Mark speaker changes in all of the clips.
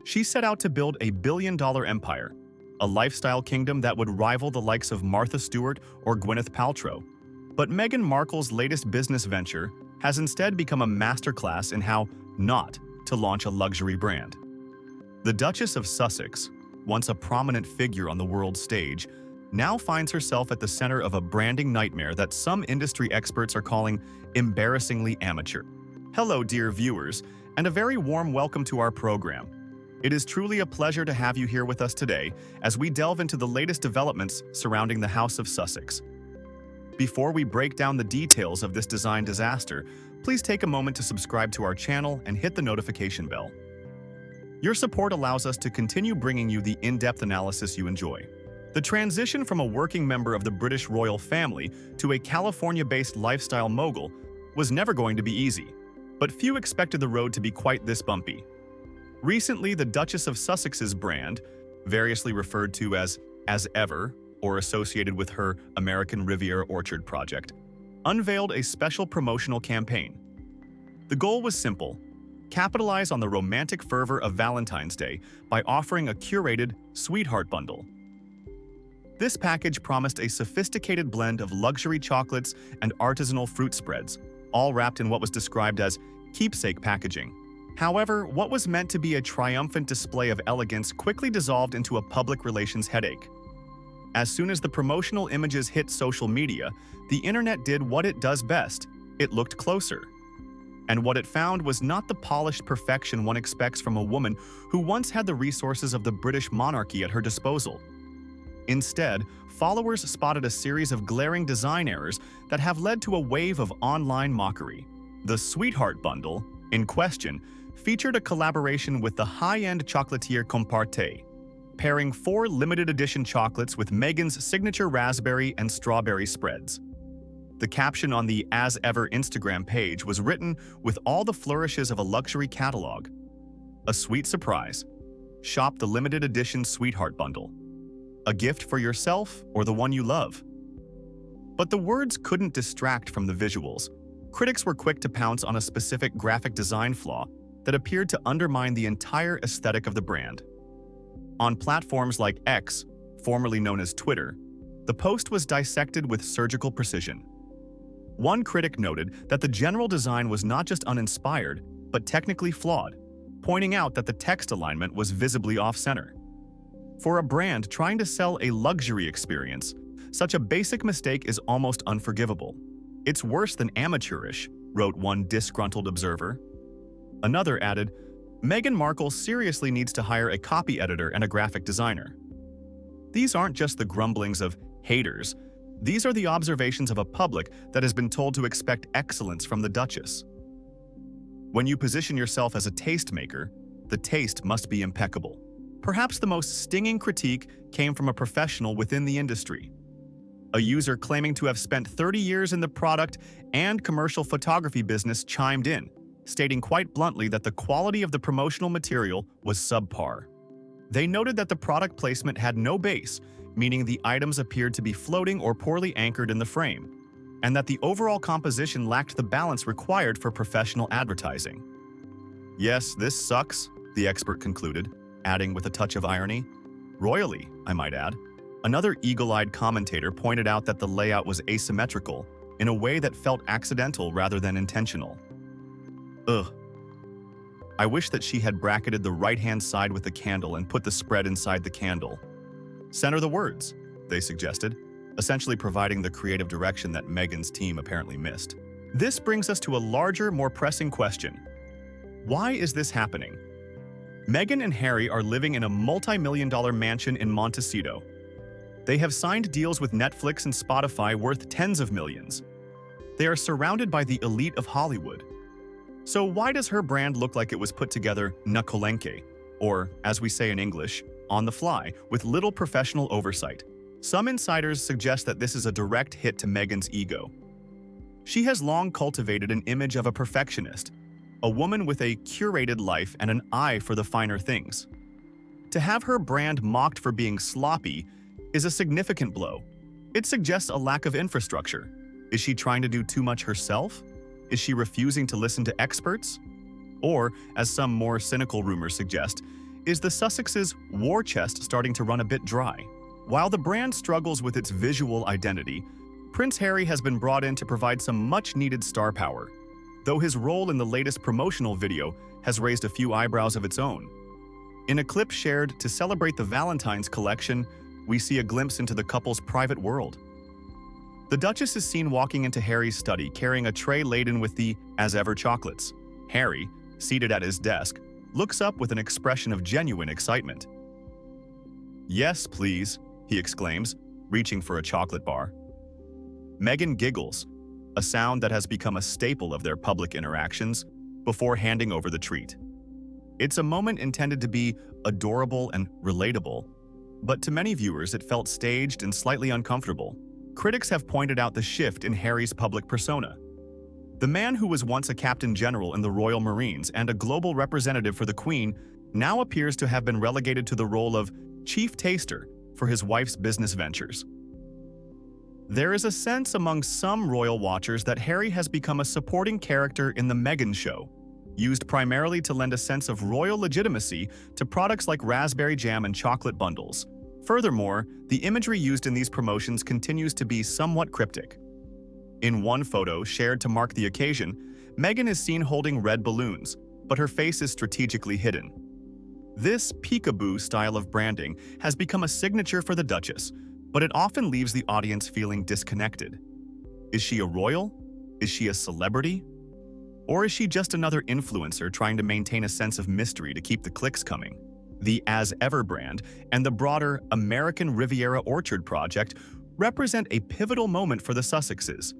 Speaker 1: She set out to build a billion-dollar empire, a lifestyle kingdom that would rival the likes of Martha Stewart or Gwyneth Paltrow. But Meghan Markle's latest business venture has instead become a masterclass in how not to launch a luxury brand. The Duchess of Sussex, once a prominent figure on the world stage, now finds herself at the center of a branding nightmare that some industry experts are calling embarrassingly amateur. Hello, dear viewers, and a very warm welcome to our program. It is truly a pleasure to have you here with us today as we delve into the latest developments surrounding the House of Sussex. Before we break down the details of this design disaster, please take a moment to subscribe to our channel and hit the notification bell. Your support allows us to continue bringing you the in-depth analysis you enjoy. The transition from a working member of the British royal family to a California-based lifestyle mogul was never going to be easy, but few expected the road to be quite this bumpy. Recently, the Duchess of Sussex's brand, variously referred to as Ever or associated with her American Riviera Orchard project, unveiled a special promotional campaign. The goal was simple: capitalize on the romantic fervor of Valentine's Day by offering a curated sweetheart bundle. This package promised a sophisticated blend of luxury chocolates and artisanal fruit spreads, all wrapped in what was described as keepsake packaging. However, what was meant to be a triumphant display of elegance quickly dissolved into a public relations headache. As soon as the promotional images hit social media, the internet did what it does best: it looked closer. And what it found was not the polished perfection one expects from a woman who once had the resources of the British monarchy at her disposal. Instead, followers spotted a series of glaring design errors that have led to a wave of online mockery. The Sweetheart Bundle, in question, featured a collaboration with the high-end chocolatier Comparte, pairing 4 limited-edition chocolates with Meghan's signature raspberry and strawberry spreads. The caption on the As Ever Instagram page was written with all the flourishes of a luxury catalog. A sweet surprise. Shop the limited-edition Sweetheart Bundle. A gift for yourself or the one you love. But the words couldn't distract from the visuals. Critics were quick to pounce on a specific graphic design flaw that appeared to undermine the entire aesthetic of the brand. On platforms like X, formerly known as Twitter, the post was dissected with surgical precision. One critic noted that the general design was not just uninspired, but technically flawed, pointing out that the text alignment was visibly off-center. For a brand trying to sell a luxury experience, such a basic mistake is almost unforgivable. "It's worse than amateurish," wrote one disgruntled observer. Another added, "Meghan Markle seriously needs to hire a copy editor and a graphic designer." These aren't just the grumblings of haters. These are the observations of a public that has been told to expect excellence from the Duchess. When you position yourself as a tastemaker, the taste must be impeccable. Perhaps the most stinging critique came from a professional within the industry. A user claiming to have spent 30 years in the product and commercial photography business chimed in, stating quite bluntly that the quality of the promotional material was subpar. They noted that the product placement had no base, meaning the items appeared to be floating or poorly anchored in the frame, and that the overall composition lacked the balance required for professional advertising. "Yes, this sucks," the expert concluded, adding with a touch of irony, "Royally, I might add." Another eagle-eyed commentator pointed out that the layout was asymmetrical in a way that felt accidental rather than intentional. Ugh. I wish that she had bracketed the right-hand side with the candle and put the spread inside the candle. Center the words, they suggested, essentially providing the creative direction that Meghan's team apparently missed. This brings us to a larger, more pressing question. Why is this happening? Meghan and Harry are living in a multi-million-dollar mansion in Montecito. They have signed deals with Netflix and Spotify worth tens of millions. They are surrounded by the elite of Hollywood. So why does her brand look like it was put together na kolenke, or, as we say in English, on the fly, with little professional oversight? Some insiders suggest that this is a direct hit to Meghan's ego. She has long cultivated an image of a perfectionist, a woman with a curated life and an eye for the finer things. To have her brand mocked for being sloppy is a significant blow. It suggests a lack of infrastructure. Is she trying to do too much herself? Is she refusing to listen to experts? Or, as some more cynical rumors suggest, is the Sussexes' war chest starting to run a bit dry? While the brand struggles with its visual identity, Prince Harry has been brought in to provide some much-needed star power, though his role in the latest promotional video has raised a few eyebrows of its own. In a clip shared to celebrate the Valentine's collection, we see a glimpse into the couple's private world. The Duchess is seen walking into Harry's study carrying a tray laden with the as-ever chocolates. Harry, seated at his desk, looks up with an expression of genuine excitement. "Yes, please," he exclaims, reaching for a chocolate bar. Meghan giggles, a sound that has become a staple of their public interactions, before handing over the treat. It's a moment intended to be adorable and relatable, but to many viewers it felt staged and slightly uncomfortable. Critics have pointed out the shift in Harry's public persona. The man who was once a captain general in the Royal Marines and a global representative for the Queen now appears to have been relegated to the role of chief taster for his wife's business ventures. There is a sense among some royal watchers that Harry has become a supporting character in the Meghan show, used primarily to lend a sense of royal legitimacy to products like raspberry jam and chocolate bundles. Furthermore, the imagery used in these promotions continues to be somewhat cryptic. In one photo shared to mark the occasion, Meghan is seen holding red balloons, but her face is strategically hidden. This peekaboo style of branding has become a signature for the Duchess, but it often leaves the audience feeling disconnected. Is she a royal? Is she a celebrity? Or is she just another influencer trying to maintain a sense of mystery to keep the clicks coming? The As Ever brand and the broader American Riviera Orchard project represent a pivotal moment for the Sussexes.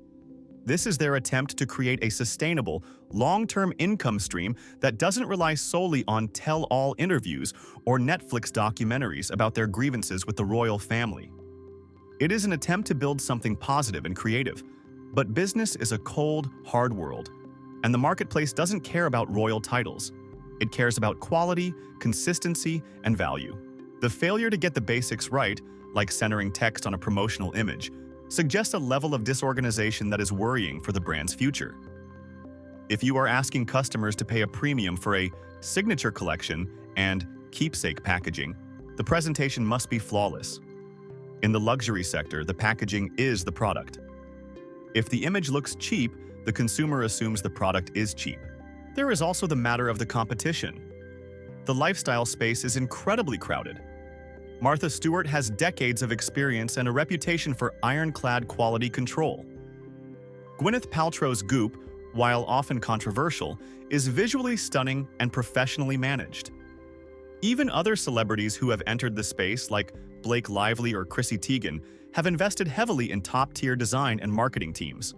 Speaker 1: This is their attempt to create a sustainable, long-term income stream that doesn't rely solely on tell-all interviews or Netflix documentaries about their grievances with the royal family. It is an attempt to build something positive and creative, but business is a cold, hard world, and the marketplace doesn't care about royal titles. It cares about quality, consistency, and value. The failure to get the basics right, like centering text on a promotional image, suggests a level of disorganization that is worrying for the brand's future. If you are asking customers to pay a premium for a signature collection and keepsake packaging, the presentation must be flawless. In the luxury sector, the packaging is the product. If the image looks cheap, the consumer assumes the product is cheap. There is also the matter of the competition. The lifestyle space is incredibly crowded. Martha Stewart has decades of experience and a reputation for ironclad quality control. Gwyneth Paltrow's Goop, while often controversial, is visually stunning and professionally managed. Even other celebrities who have entered the space, like Blake Lively or Chrissy Teigen, have invested heavily in top-tier design and marketing teams.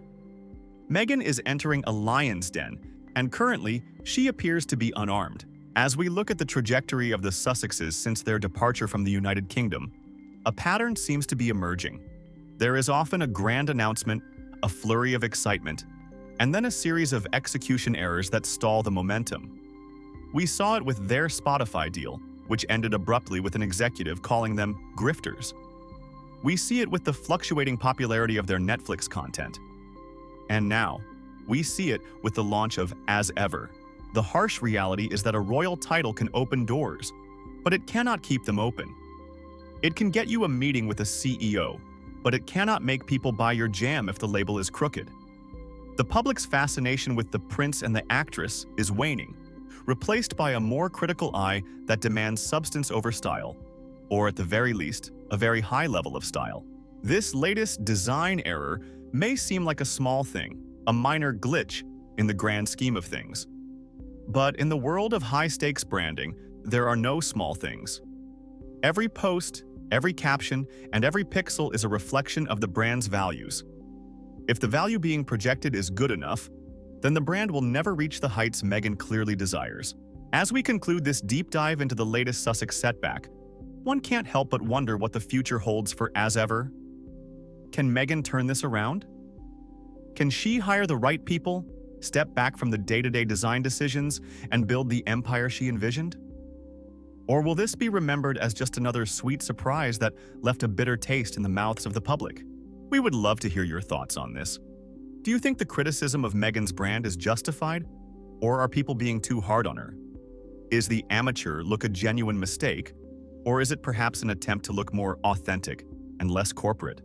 Speaker 1: Meghan is entering a lion's den, and currently, she appears to be unarmed. As we look at the trajectory of the Sussexes since their departure from the United Kingdom, a pattern seems to be emerging. There is often a grand announcement, a flurry of excitement, and then a series of execution errors that stall the momentum. We saw it with their Spotify deal, which ended abruptly with an executive calling them grifters. We see it with the fluctuating popularity of their Netflix content. And now, we see it with the launch of As Ever. The harsh reality is that a royal title can open doors, but it cannot keep them open. It can get you a meeting with a CEO, but it cannot make people buy your jam if the label is crooked. The public's fascination with the prince and the actress is waning, replaced by a more critical eye that demands substance over style, or at the very least, a very high level of style. This latest design error may seem like a small thing, a minor glitch in the grand scheme of things. But in the world of high-stakes branding, there are no small things. Every post, every caption, and every pixel is a reflection of the brand's values. If the value being projected is good enough, then the brand will never reach the heights Meghan clearly desires. As we conclude this deep dive into the latest Sussex setback, one can't help but wonder what the future holds for As Ever. Can Meghan turn this around? Can she hire the right people, step back from the day-to-day design decisions, and build the empire she envisioned? Or will this be remembered as just another sweet surprise that left a bitter taste in the mouths of the public? We would love to hear your thoughts on this. Do you think the criticism of Meghan's brand is justified, or are people being too hard on her? Is the amateur look a genuine mistake, or is it perhaps an attempt to look more authentic and less corporate?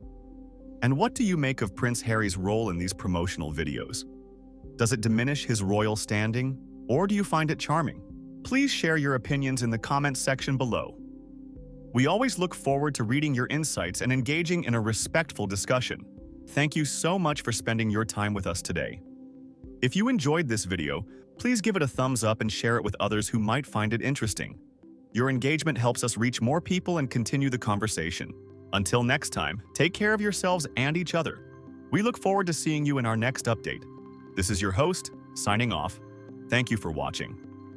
Speaker 1: And what do you make of Prince Harry's role in these promotional videos? Does it diminish his royal standing, or do you find it charming? Please share your opinions in the comments section below. We always look forward to reading your insights and engaging in a respectful discussion. Thank you so much for spending your time with us today. If you enjoyed this video, please give it a thumbs up and share it with others who might find it interesting. Your engagement helps us reach more people and continue the conversation. Until next time, take care of yourselves and each other. We look forward to seeing you in our next update. This is your host, signing off. Thank you for watching.